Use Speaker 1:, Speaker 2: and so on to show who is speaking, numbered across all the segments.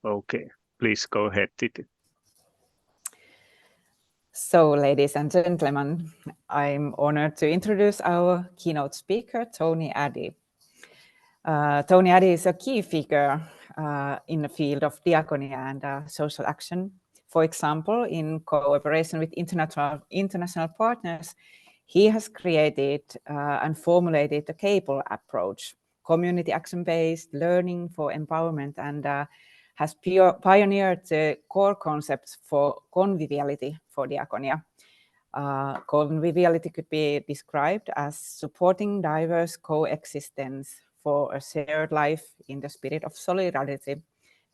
Speaker 1: Okay, please go ahead, Titi.
Speaker 2: So, ladies and gentlemen, I'm honored to introduce our keynote speaker, Tony Addy. Tony Addy is a key figure in the field of diaconia and social action. For example, in cooperation with international partners, he has created and formulated a cable approach, community action-based learning for empowerment, and has pioneered the core concepts for conviviality for diaconia. Conviviality could be described as supporting diverse coexistence for a shared life in the spirit of solidarity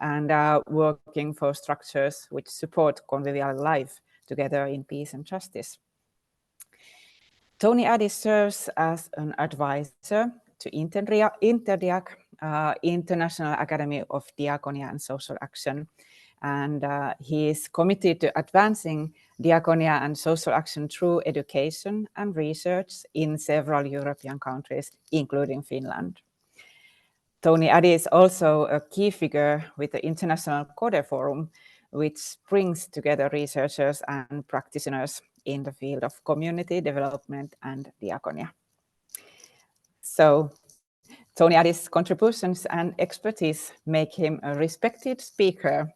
Speaker 2: and working for structures which support convivial life together in peace and justice. Tony Addy serves as an advisor to interdiac, International Academy of Diaconia and Social Action, and he is committed to advancing diaconia and social action through education and research in several European countries, including Finland. Tony Addy is also a key figure with the International Code Forum, which brings together researchers and practitioners in the field of community development and diaconia. So, Tony Addy's contributions and expertise make him a respected speaker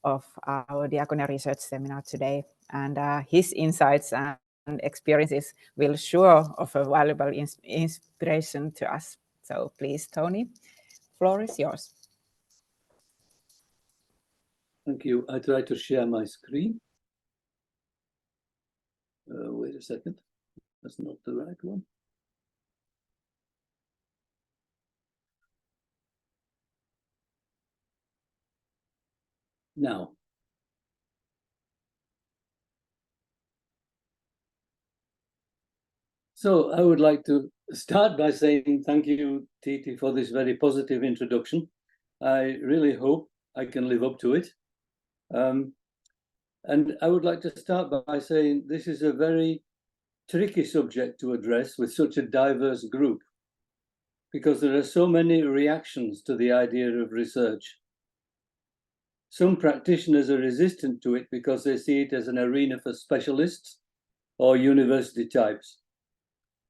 Speaker 2: of our Diaconia Research Seminar today, and his insights and experiences will sure offer valuable inspiration to us. So please, Tony, floor is yours.
Speaker 3: Thank you. I try to share my screen. Wait a second. That's not the right one. Now. So I would like to start by saying thank you, Titi, for this very positive introduction. I really hope I can live up to it. And I would like to start by saying this is a very tricky subject to address with such a diverse group, because there are so many reactions to the idea of research. Some practitioners are resistant to it because they see it as an arena for specialists or university types.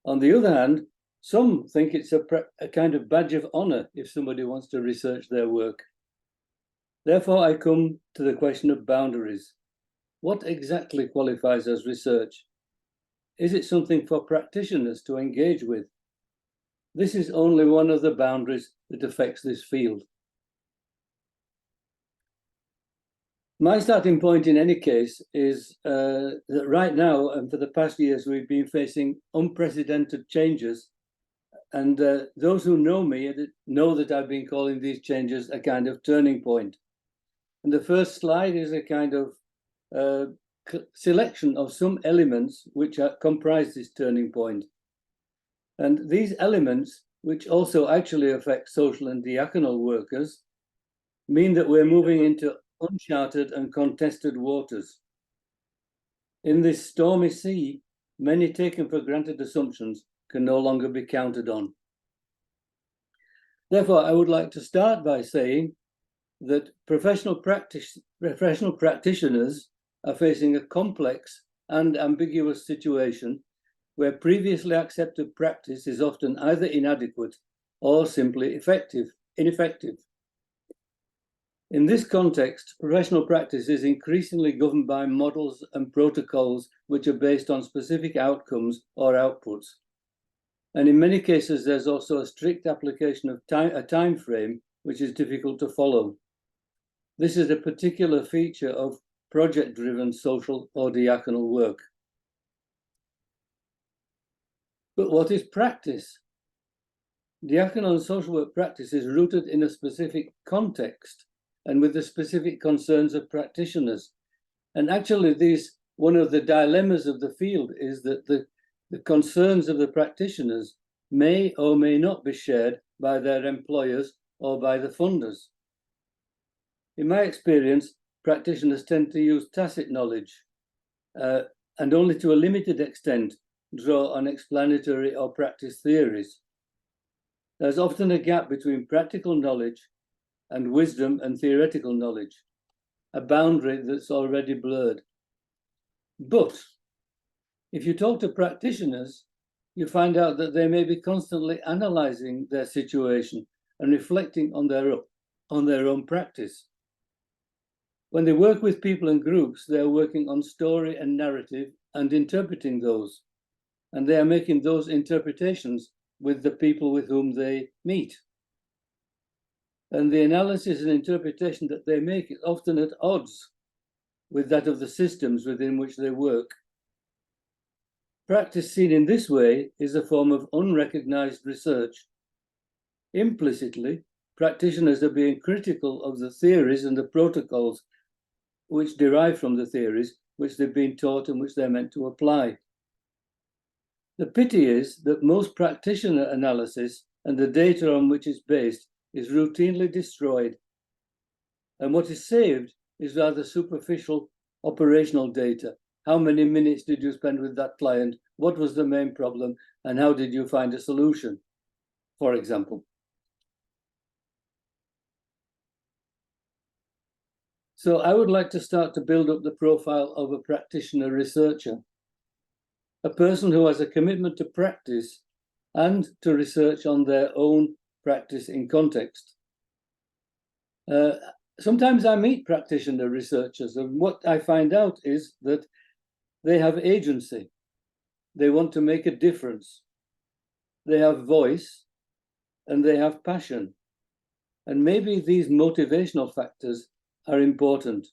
Speaker 3: On the other hand, some think it's a kind of badge of honor if somebody wants to research their work. Therefore, I come to the question of boundaries. What exactly qualifies as research? Is it something for practitioners to engage with? This is only one of the boundaries that affects this field. My starting point in any case is that right now and for the past years we've been facing unprecedented changes, and those who know me know that I've been calling these changes a kind of turning point. And the first slide is a kind of selection of some elements which comprise this turning point. And these elements, which also actually affect social and diaconal workers, mean that we're moving into uncharted and contested waters. In this stormy sea, many taken for granted assumptions can no longer be counted on. Therefore, I would like to start by saying that professional practitioners are facing a complex and ambiguous situation where previously accepted practice is often either inadequate or simply ineffective. In this context, professional practice is increasingly governed by models and protocols which are based on specific outcomes or outputs. And in many cases, there's also a strict application of a time frame which is difficult to follow. This is a particular feature of project-driven social or diaconal work. But what is practice? Diaconal and social work practice is rooted in a specific context and with the specific concerns of practitioners. And actually, one of the dilemmas of the field is that the concerns of the practitioners may or may not be shared by their employers or by the funders. In my experience, practitioners tend to use tacit knowledge and only to a limited extent draw on explanatory or practice theories. There's often a gap between practical knowledge and wisdom and theoretical knowledge, a boundary that's already blurred. But if you talk to practitioners, you find out that they may be constantly analyzing their situation and reflecting on their own practice. When they work with people and groups, they are working on story and narrative and interpreting those. And they are making those interpretations with the people with whom they meet. And the analysis and interpretation that they make is often at odds with that of the systems within which they work. Practice seen in this way is a form of unrecognized research. Implicitly, practitioners are being critical of the theories and the protocols which derive from the theories which they've been taught and which they're meant to apply. The pity is that most practitioner analysis and the data on which it's based is routinely destroyed. And what is saved is rather superficial operational data. How many minutes did you spend with that client? What was the main problem? And how did you find a solution, for example? So I would like to start to build up the profile of a practitioner researcher, a person who has a commitment to practice and to research on their own practice in context. Sometimes I meet practitioner researchers, and what I find out is that they have agency. They want to make a difference. They have voice and they have passion. And maybe these motivational factors are important.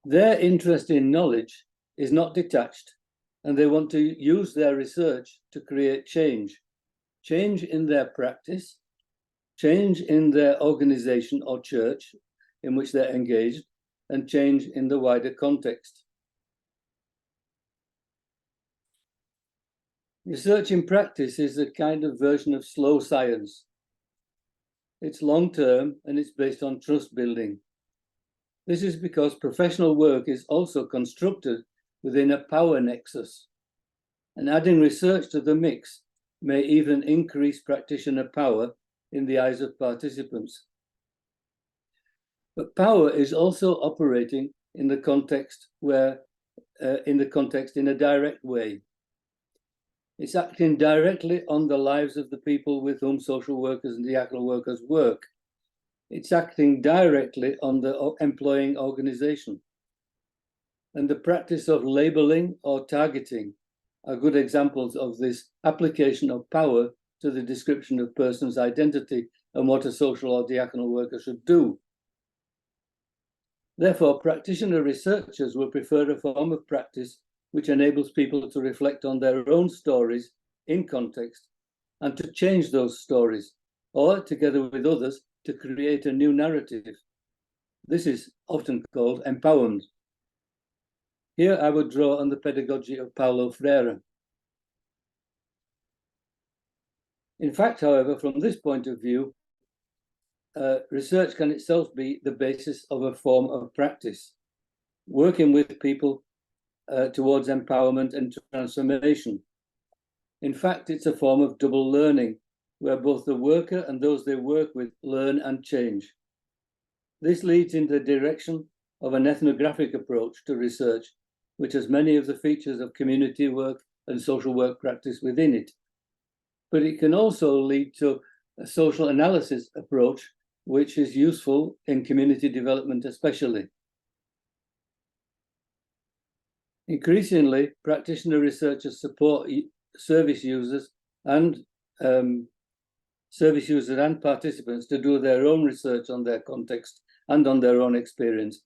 Speaker 3: Their interest in knowledge is not detached, and they want to use their research to create change. Change in their practice, change in their organization or church in which they're engaged, and change in the wider context. Research in practice is a kind of version of slow science. It's long-term and it's based on trust building. This is because professional work is also constructed within a power nexus, and adding research to the mix may even increase practitioner power in the eyes of participants. But power is also operating in the context in a direct way. It's acting directly on the lives of the people with whom social workers and diaconal workers work. It's acting directly on the employing organization. And the practice of labeling or targeting are good examples of this application of power to the description of person's identity and what a social or diaconal worker should do. Therefore, practitioner researchers will prefer a form of practice which enables people to reflect on their own stories in context and to change those stories, or together with others, to create a new narrative. This is often called empowerment. Here I would draw on the pedagogy of Paulo Freire. In fact, however, from this point of view, research can itself be the basis of a form of practice, working with people towards empowerment and transformation. In fact, it's a form of double learning, where both the worker and those they work with learn and change. This leads in the direction of an ethnographic approach to research, which has many of the features of community work and social work practice within it. But it can also lead to a social analysis approach, which is useful in community development especially. Increasingly, practitioner researchers support service users and participants to do their own research on their context and on their own experience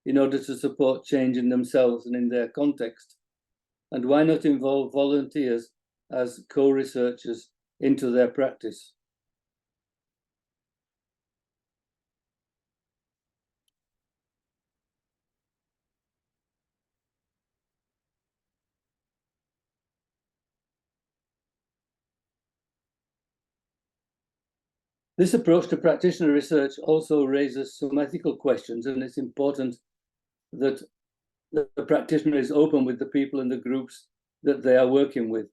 Speaker 3: in order to support change in themselves and in their context. And why not involve volunteers as co-researchers into their practice? This approach to practitioner research also raises some ethical questions, and it's important that the practitioner is open with the people and the groups that they are working with,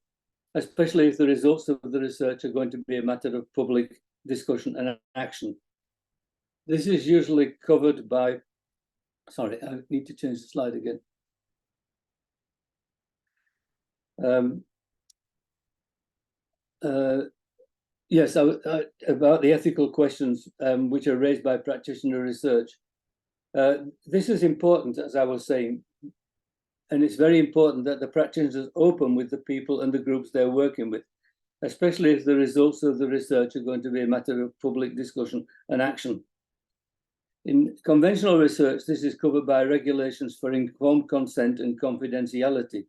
Speaker 3: especially if the results of the research are going to be a matter of public discussion and action. This is usually covered by, sorry, I need to change the slide again. Yes, about the ethical questions which are raised by practitioner research. This is important, as I was saying, and it's very important that the practitioners open with the people and the groups they're working with, especially if the results of the research are going to be a matter of public discussion and action. In conventional research, this is covered by regulations for informed consent and confidentiality.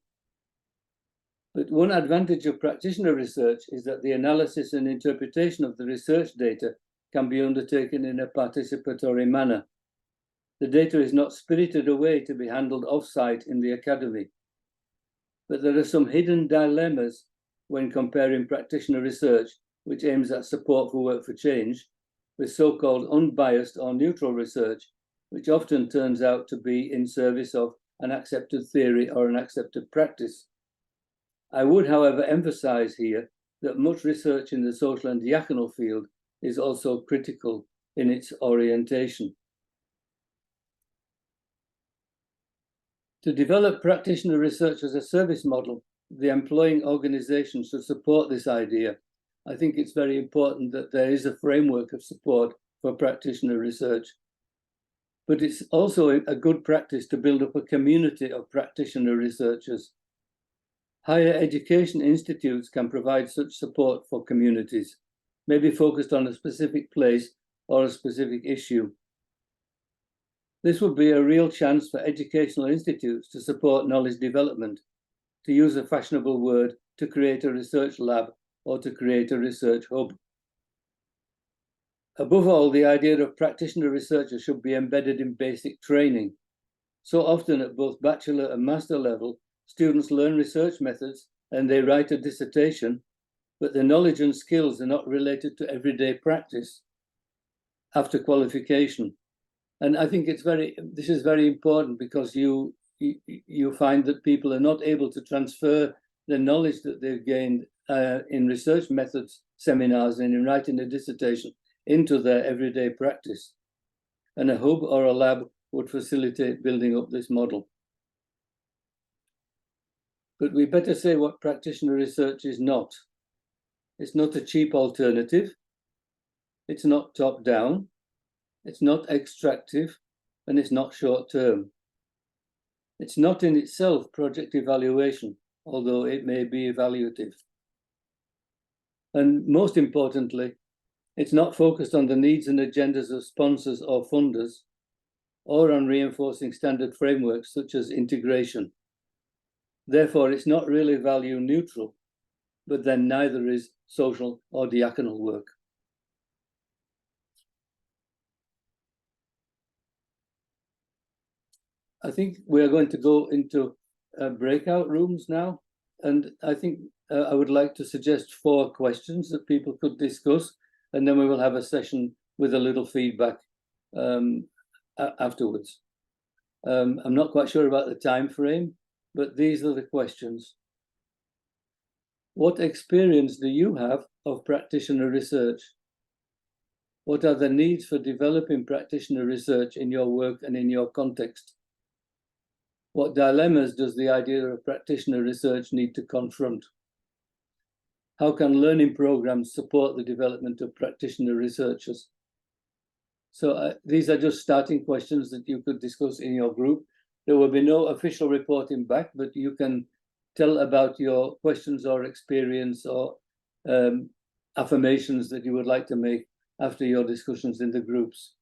Speaker 3: But one advantage of practitioner research is that the analysis and interpretation of the research data can be undertaken in a participatory manner. The data is not spirited away to be handled off-site in the academy. But there are some hidden dilemmas when comparing practitioner research, which aims at support for work for change, with so-called unbiased or neutral research, which often turns out to be in service of an accepted theory or an accepted practice. I would, however, emphasize here that much research in the social and diaconal field is also critical in its orientation. To develop practitioner research as a service model, the employing organization should support this idea. I think it's very important that there is a framework of support for practitioner research. But it's also a good practice to build up a community of practitioner researchers. Higher education institutes can provide such support for communities, maybe focused on a specific place or a specific issue. This would be a real chance for educational institutes to support knowledge development, to use a fashionable word, to create a research lab or to create a research hub. Above all, the idea of practitioner researchers should be embedded in basic training. So often at both bachelor and master level, students learn research methods and they write a dissertation, but the knowledge and skills are not related to everyday practice after qualification. And I think this is very important because you find that people are not able to transfer the knowledge that they've gained in research methods seminars and in writing a dissertation into their everyday practice. And a hub or a lab would facilitate building up this model. But we better say what practitioner research is not. It's not a cheap alternative. It's not top-down. It's not extractive, and it's not short-term. It's not in itself project evaluation, although it may be evaluative. And most importantly, it's not focused on the needs and agendas of sponsors or funders, or on reinforcing standard frameworks such as integration. Therefore, it's not really value neutral, but then neither is social or diaconal work. I think we are going to go into breakout rooms now. And I think I would like to suggest 4 questions that people could discuss. And then we will have a session with a little feedback afterwards. I'm not quite sure about the time frame, but these are the questions. What experience do you have of practitioner research? What are the needs for developing practitioner research in your work and in your context? What dilemmas does the idea of practitioner research need to confront? How can learning programs support the development of practitioner researchers? So these are just starting questions that you could discuss in your group. There will be no official reporting back, but you can tell about your questions or experience or affirmations that you would like to make after your discussions in the groups.